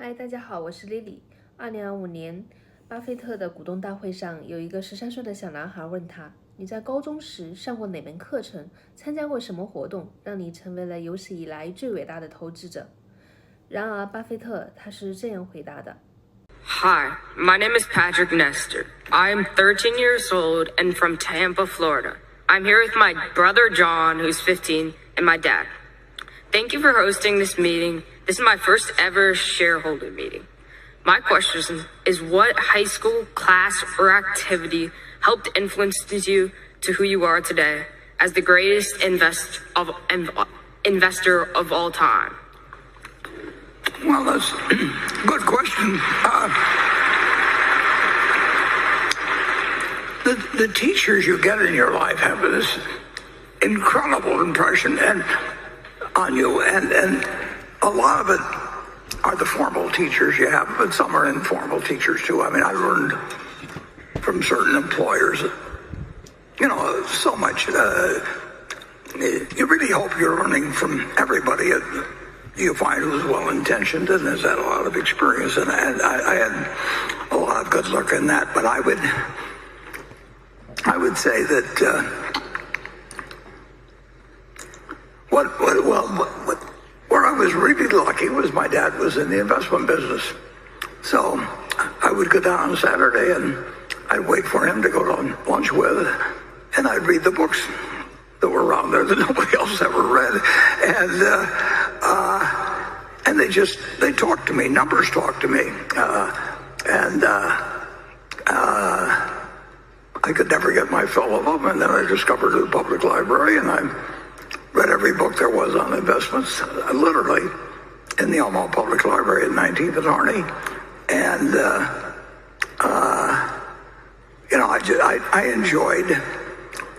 嗨，大家好，我是 Lily。2025年，巴菲特的股东大会上，有一个13岁的小男孩问他：“你在高中时上过哪门课程？参加过什么活动，让你成为了有史以来最伟大的投资者？”然而，巴菲特他是这样回答的 Hi, my name is Patrick Nestor. I am 13 years old and from Tampa, Florida. I'm here with my brother John, who's 15, and my dad. Thank you for hosting this meeting. This is my first ever shareholder meeting. My question is what high school class or activity helped influence you to who you are today as the greatest investor of all time? Well, that's a good question. The teachers you get in your life have this incredible impression on you, and a lot of it are the formal teachers you have, but some are informal teachers too. I mean, I learned from certain employers, so much. You really hope you're learning from everybody you find who's well-intentioned and has had a lot of experience, and I had a lot of good luck in that. But I would say that where I was really lucky was my dad was in the investment business. So I would go down on Saturday and I'd wait for him to go to lunch with, and I'd read the books that were around there that nobody else ever read. And they talked to me, numbers talked to me. I could never get my fill of them, and then I discovered the public library, and I read every book there was on investments, literally, in the Omaha Public Library at 19th and Harney. And, I enjoyed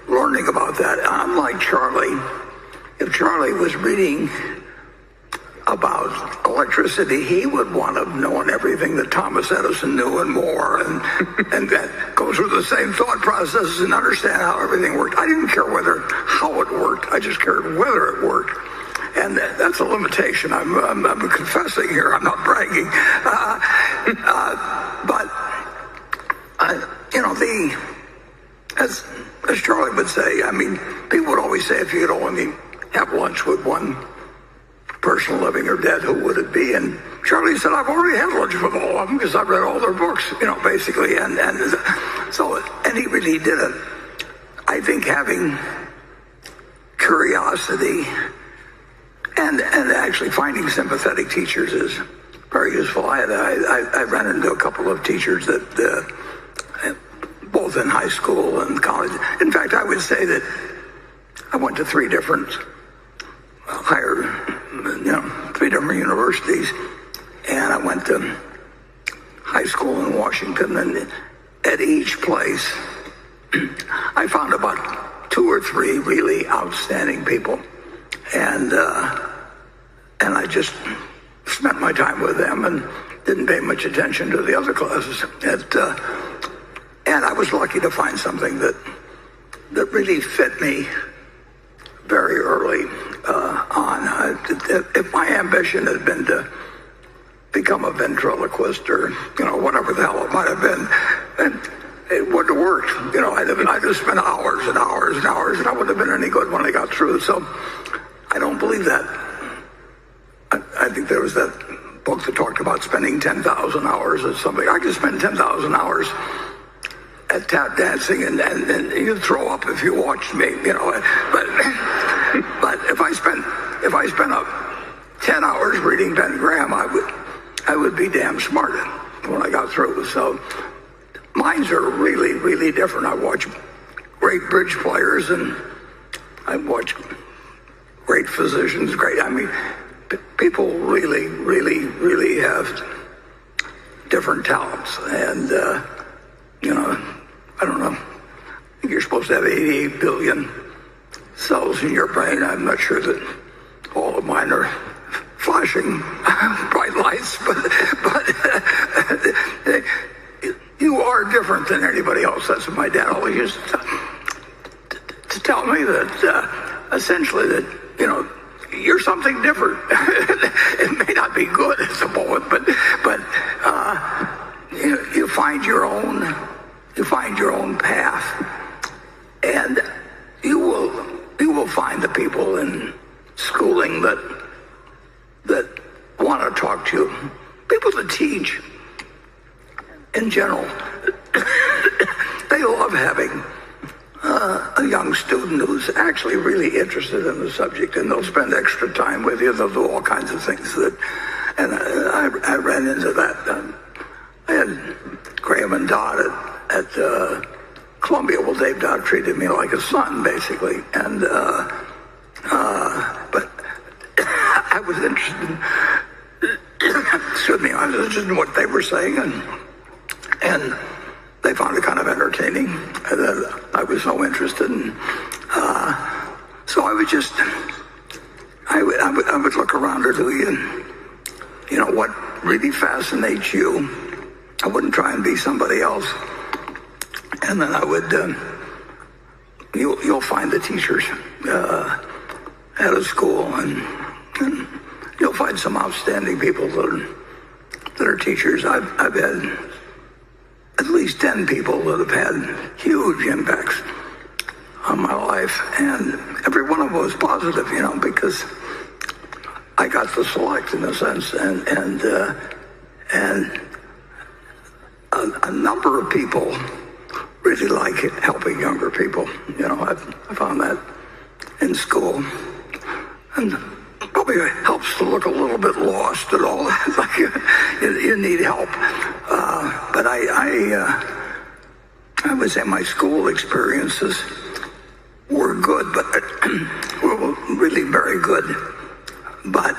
learning about that. Unlike Charlie, if Charlie was reading about electricity, he would want to have known everything that Thomas Edison knew and more, and go through the same thought processes and understand how everything worked. I didn't care how it worked. I just cared whether it worked. And that's a limitation. I'm confessing here. I'm not bragging. As Charlie would say, I mean, people would always say if you could only have lunch with one person living or dead, who would it be? And Charlie said, I've already had lunch with all of them because I've read all their books, basically. And he really did it. I think having curiosity and actually finding sympathetic teachers is very useful. I ran into a couple of teachers that both in high school and college. In fact, I would say that I went to three different universities, and I went to high school in Washington, and at each place I found about 2 or 3 really outstanding people, and I just spent my time with them and didn't pay much attention to the other classes. And I was lucky to find something that really fit me very early on. If my ambition had been to become a ventriloquist or whatever the hell it might have been, and it wouldn't have worked. I'd have spent hours and hours and hours, and I wouldn't have been any good when I got through. So I don't believe that. I think there was that book that talked about spending 10,000 hours at something. I could spend 10,000 hours at tap dancing, and you'd throw up if you watched me, But if I spent 10 hours reading Ben Graham, I would be damn smart when I got through. So minds are really, really different. I watch great bridge players, and I watch great physicians. People really, really, really have different talents, and I don't know. I think you're supposed to have 88 billion cells in your brain. I'm not sure that all of mine are flashing bright lights, but you are different than anybody else. That's what my dad always used to tell me, that essentially that you're something different. It may not be good at the moment, but you find your own path, and you will find the people in schooling that want to talk to you. People that teach, in general, they love having a young student who's actually really interested in the subject, and they'll spend extra time with you. They'll do all kinds of things and I ran into that. I had Graham and Dodd at Columbia. Well, Dave Dodd treated me like a son, basically, and but I was interested. Excuse me, I was interested in what they were saying, and they found it kind of entertaining that I was so interested in. So I would just, I would look around at what really fascinates you. I wouldn't try and be somebody else. And then I would, you'll find the teachers at a school, and you'll find some outstanding people that are teachers. I've had at least 10 people that have had huge impacts on my life, and every one of them was positive, because I got to select, in a sense, and a number of people really like helping younger people. I found that in school, and probably helps to look a little bit lost and all that, like you need help. But I would say my school experiences were good, but were really very good. But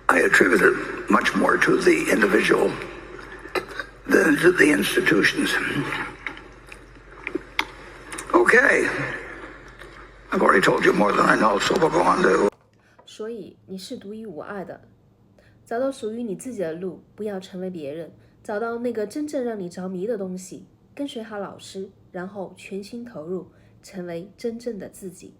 I attribute it much more to the individual than to the institutions. Okay. I've already told you more than I know, so we'll go on to. 所以你是独一无二的，找到属于你自己的路，不要成为别人，找到那个真正让你着迷的东西，跟随好老师，然后全心投入，成为真正的自己。